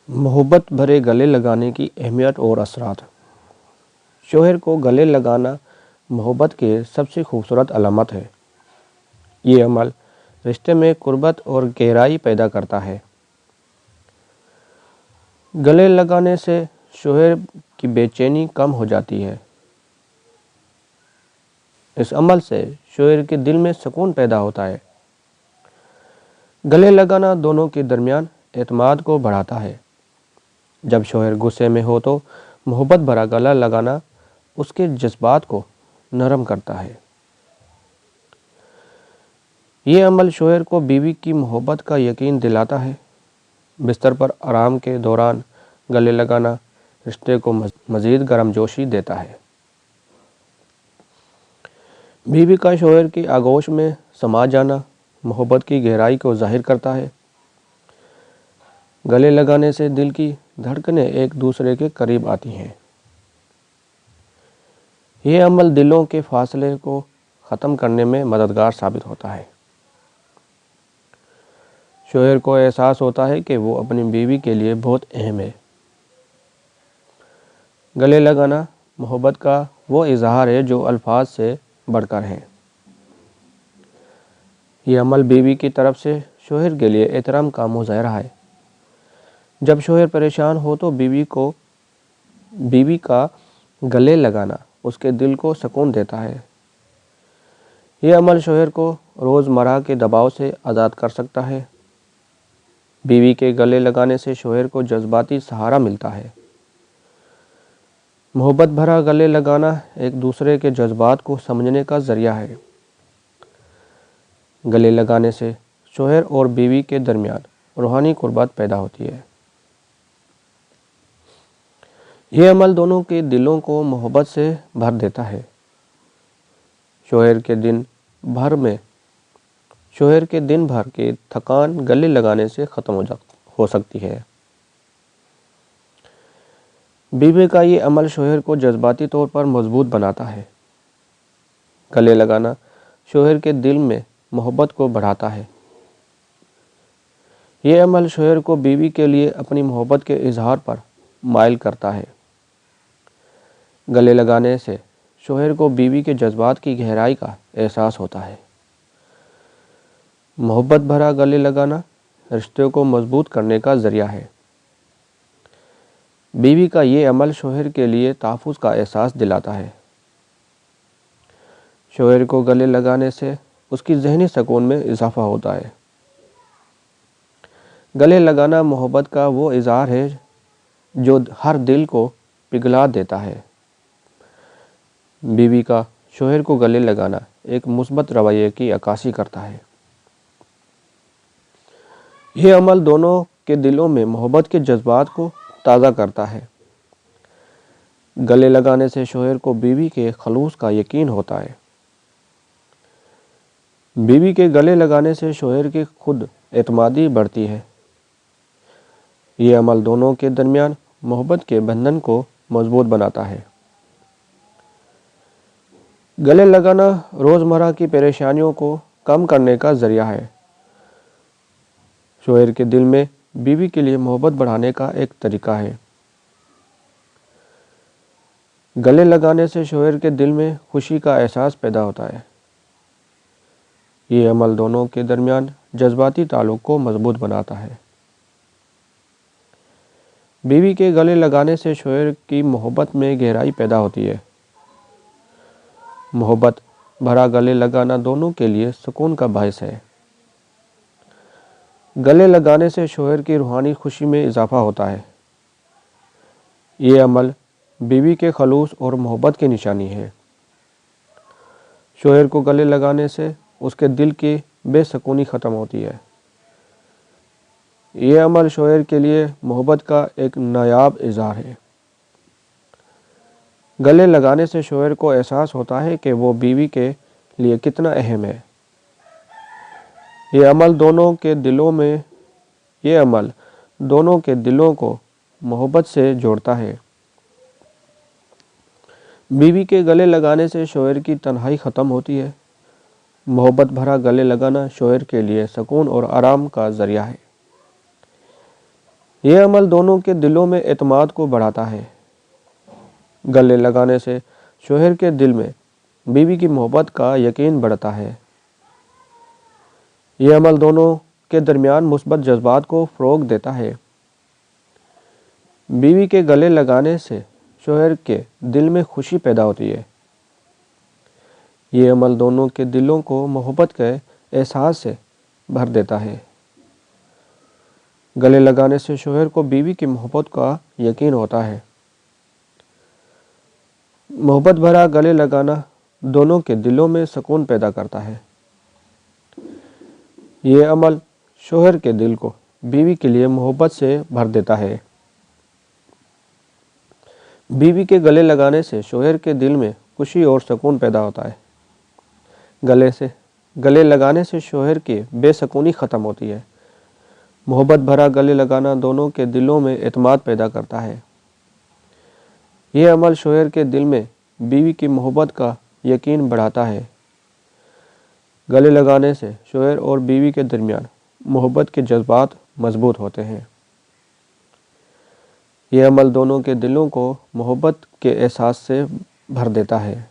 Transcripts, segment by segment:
محبت بھرے گلے لگانے کی اہمیت اور اثرات۔ شوہر کو گلے لگانا محبت کے سب سے خوبصورت علامت ہے۔ یہ عمل رشتے میں قربت اور گہرائی پیدا کرتا ہے۔ گلے لگانے سے شوہر کی بے چینی کم ہو جاتی ہے۔ اس عمل سے شوہر کے دل میں سکون پیدا ہوتا ہے۔ گلے لگانا دونوں کے درمیان اعتماد کو بڑھاتا ہے۔ جب شوہر غصے میں ہو تو محبت بھرا گلا لگانا اس کے جذبات کو نرم کرتا ہے۔ یہ عمل شوہر کو بیوی کی محبت کا یقین دلاتا ہے۔ بستر پر آرام کے دوران گلے لگانا رشتے کو مزید گرم جوشی دیتا ہے۔ بیوی کا شوہر کی آغوش میں سما جانا محبت کی گہرائی کو ظاہر کرتا ہے۔ گلے لگانے سے دل کی دھڑکنیں ایک دوسرے کے قریب آتی ہیں۔ یہ عمل دلوں کے فاصلے کو ختم کرنے میں مددگار ثابت ہوتا ہے۔ شوہر کو احساس ہوتا ہے کہ وہ اپنی بیوی کے لیے بہت اہم ہے۔ گلے لگانا محبت کا وہ اظہار ہے جو الفاظ سے بڑھ کر ہے۔ یہ عمل بیوی کی طرف سے شوہر کے لیے احترام کا مظاہرہ ہے۔ جب شوہر پریشان ہو تو بیوی کا گلے لگانا اس کے دل کو سکون دیتا ہے۔ یہ عمل شوہر کو روزمرہ کے دباؤ سے آزاد کر سکتا ہے۔ بیوی کے گلے لگانے سے شوہر کو جذباتی سہارا ملتا ہے۔ محبت بھرا گلے لگانا ایک دوسرے کے جذبات کو سمجھنے کا ذریعہ ہے۔ گلے لگانے سے شوہر اور بیوی کے درمیان روحانی قربت پیدا ہوتی ہے۔ یہ عمل دونوں کے دلوں کو محبت سے بھر دیتا ہے۔ شوہر کے دن بھر کی تھکان گلے لگانے سے ختم ہو سکتی ہے۔ بیوی کا یہ عمل شوہر کو جذباتی طور پر مضبوط بناتا ہے۔ گلے لگانا شوہر کے دل میں محبت کو بڑھاتا ہے۔ یہ عمل شوہر کو بیوی کے لیے اپنی محبت کے اظہار پر مائل کرتا ہے۔ گلے لگانے سے شوہر کو بیوی کے جذبات کی گہرائی کا احساس ہوتا ہے۔ محبت بھرا گلے لگانا رشتے کو مضبوط کرنے کا ذریعہ ہے۔ بیوی کا یہ عمل شوہر کے لیے تحفظ کا احساس دلاتا ہے۔ شوہر کو گلے لگانے سے اس کی ذہنی سکون میں اضافہ ہوتا ہے۔ گلے لگانا محبت کا وہ اظہار ہے جو ہر دل کو پگھلا دیتا ہے۔ بیوی کا شوہر کو گلے لگانا ایک مثبت رویے کی عکاسی کرتا ہے۔ یہ عمل دونوں کے دلوں میں محبت کے جذبات کو تازہ کرتا ہے۔ گلے لگانے سے شوہر کو بیوی کے خلوص کا یقین ہوتا ہے۔ بیوی کے گلے لگانے سے شوہر کی خود اعتمادی بڑھتی ہے۔ یہ عمل دونوں کے درمیان محبت کے بندھن کو مضبوط بناتا ہے۔ گلے لگانا روزمرہ کی پریشانیوں کو کم کرنے کا ذریعہ ہے۔ شوہر کے دل میں بیوی کے لیے محبت بڑھانے کا ایک طریقہ ہے۔ گلے لگانے سے شوہر کے دل میں خوشی کا احساس پیدا ہوتا ہے۔ یہ عمل دونوں کے درمیان جذباتی تعلق کو مضبوط بناتا ہے۔ بیوی کے گلے لگانے سے شوہر کی محبت میں گہرائی پیدا ہوتی ہے۔ محبت بھرا گلے لگانا دونوں کے لیے سکون کا باعث ہے۔ گلے لگانے سے شوہر کی روحانی خوشی میں اضافہ ہوتا ہے۔ یہ عمل بیوی کے خلوص اور محبت کی نشانی ہے۔ شوہر کو گلے لگانے سے اس کے دل کی بے سکونی ختم ہوتی ہے۔ یہ عمل شوہر کے لیے محبت کا ایک نایاب اظہار ہے۔ گلے لگانے سے شوہر کو احساس ہوتا ہے کہ وہ بیوی کے لیے کتنا اہم ہے۔ یہ عمل دونوں کے دلوں کو محبت سے جوڑتا ہے۔ بیوی کے گلے لگانے سے شوہر کی تنہائی ختم ہوتی ہے۔ محبت بھرا گلے لگانا شوہر کے لیے سکون اور آرام کا ذریعہ ہے۔ یہ عمل دونوں کے دلوں میں اعتماد کو بڑھاتا ہے۔ گلے لگانے سے شوہر کے دل میں بیوی کی محبت کا یقین بڑھتا ہے۔ یہ عمل دونوں کے درمیان مثبت جذبات کو فروغ دیتا ہے۔ بیوی کے گلے لگانے سے شوہر کے دل میں خوشی پیدا ہوتی ہے۔ یہ عمل دونوں کے دلوں کو محبت کے احساس سے بھر دیتا ہے۔ گلے لگانے سے شوہر کو بیوی کی محبت کا یقین ہوتا ہے۔ محبت بھرا گلے لگانا دونوں کے دلوں میں سکون پیدا کرتا ہے۔ یہ عمل شوہر کے دل کو بیوی کے لیے محبت سے بھر دیتا ہے۔ بیوی کے گلے لگانے سے شوہر کے دل میں خوشی اور سکون پیدا ہوتا ہے۔ گلے لگانے سے شوہر کی بے سکونی ختم ہوتی ہے۔ محبت بھرا گلے لگانا دونوں کے دلوں میں اعتماد پیدا کرتا ہے۔ یہ عمل شوہر کے دل میں بیوی کی محبت کا یقین بڑھاتا ہے۔ گلے لگانے سے شوہر اور بیوی کے درمیان محبت کے جذبات مضبوط ہوتے ہیں۔ یہ عمل دونوں کے دلوں کو محبت کے احساس سے بھر دیتا ہے۔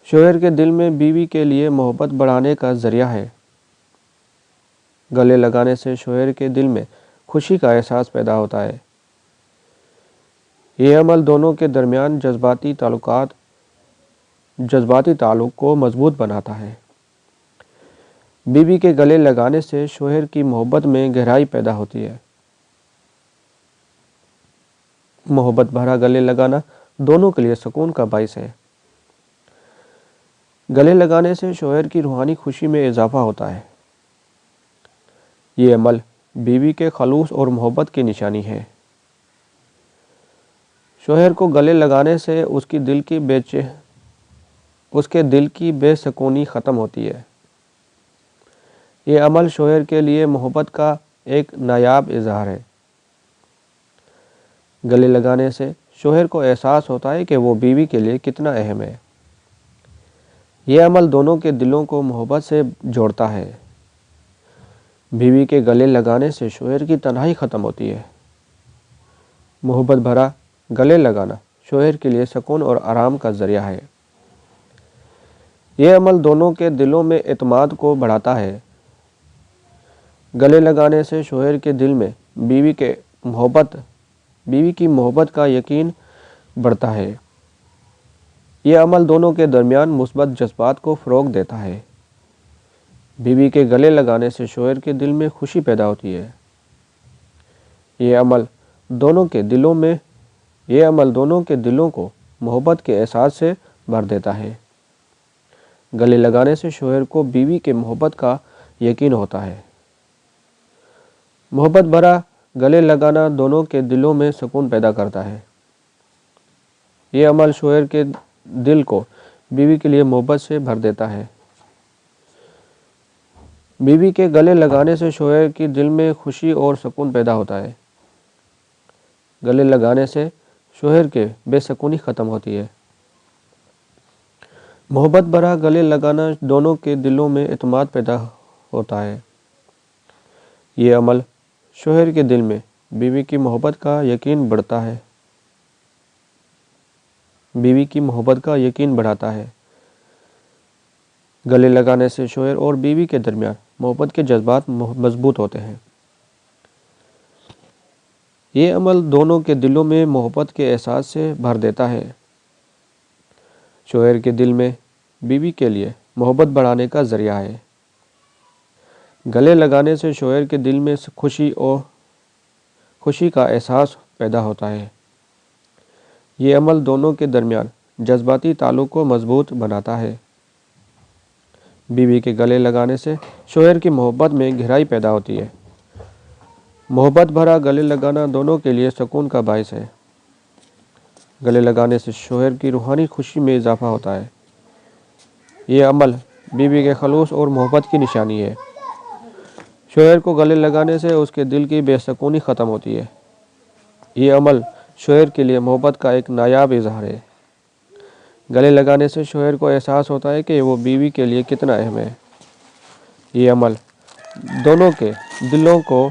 شوہر کے دل میں بیوی کے لیے محبت بڑھانے کا ذریعہ ہے۔ گلے لگانے سے شوہر کے دل میں خوشی کا احساس پیدا ہوتا ہے۔ یہ عمل دونوں کے درمیان جذباتی تعلق کو مضبوط بناتا ہے۔ بیوی کے گلے لگانے سے شوہر کی محبت میں گہرائی پیدا ہوتی ہے۔ محبت بھرا گلے لگانا دونوں کے لیے سکون کا باعث ہے۔ گلے لگانے سے شوہر کی روحانی خوشی میں اضافہ ہوتا ہے۔ یہ عمل بیوی کے خلوص اور محبت کی نشانی ہے۔ شوہر کو گلے لگانے سے اس کے دل کی بے سکونی ختم ہوتی ہے۔ یہ عمل شوہر کے لیے محبت کا ایک نایاب اظہار ہے۔ گلے لگانے سے شوہر کو احساس ہوتا ہے کہ وہ بیوی کے لیے کتنا اہم ہے۔ یہ عمل دونوں کے دلوں کو محبت سے جوڑتا ہے۔ بیوی کے گلے لگانے سے شوہر کی تنہائی ختم ہوتی ہے۔ محبت بھرا گلے لگانا شوہر کے لیے سکون اور آرام کا ذریعہ ہے۔ یہ عمل دونوں کے دلوں میں اعتماد کو بڑھاتا ہے۔ گلے لگانے سے شوہر کے دل میں بیوی کی محبت کا یقین بڑھتا ہے۔ یہ عمل دونوں کے درمیان مثبت جذبات کو فروغ دیتا ہے۔ بیوی کے گلے لگانے سے شوہر کے دل میں خوشی پیدا ہوتی ہے۔ یہ عمل دونوں کے دلوں کو محبت کے احساس سے بھر دیتا ہے۔ گلے لگانے سے شوہر کو بیوی کے محبت کا یقین ہوتا ہے۔ محبت بھرا گلے لگانا دونوں کے دلوں میں سکون پیدا کرتا ہے۔ یہ عمل شوہر کے دل کو بیوی کے لیے محبت سے بھر دیتا ہے۔ بیوی کے گلے لگانے سے شوہر کے دل میں خوشی اور سکون پیدا ہوتا ہے۔ گلے لگانے سے شوہر کے بے سکونی ختم ہوتی ہے۔ محبت بھرا گلے لگانا دونوں کے دلوں میں اعتماد پیدا ہوتا ہے۔ یہ عمل شوہر کے دل میں بیوی کی محبت کا یقین بڑھاتا ہے۔ گلے لگانے سے شوہر اور بیوی کے درمیان محبت کے جذبات مضبوط ہوتے ہیں۔ یہ عمل دونوں کے دلوں میں محبت کے احساس سے بھر دیتا ہے۔ شوہر کے دل میں بیوی کے لیے محبت بڑھانے کا ذریعہ ہے۔ گلے لگانے سے شوہر کے دل میں خوشی کا احساس پیدا ہوتا ہے۔ یہ عمل دونوں کے درمیان جذباتی تعلق کو مضبوط بناتا ہے۔ بیوی کے گلے لگانے سے شوہر کی محبت میں گہرائی پیدا ہوتی ہے۔ محبت بھرا گلے لگانا دونوں کے لیے سکون کا باعث ہے۔ گلے لگانے سے شوہر کی روحانی خوشی میں اضافہ ہوتا ہے۔ یہ عمل بیوی کے خلوص اور محبت کی نشانی ہے۔ شوہر کو گلے لگانے سے اس کے دل کی بے سکونی ختم ہوتی ہے۔ یہ عمل شوہر کے لیے محبت کا ایک نایاب اظہار ہے۔ گلے لگانے سے شوہر کو احساس ہوتا ہے کہ وہ بیوی کے لیے کتنا اہم ہے۔ یہ عمل دونوں کے دلوں کو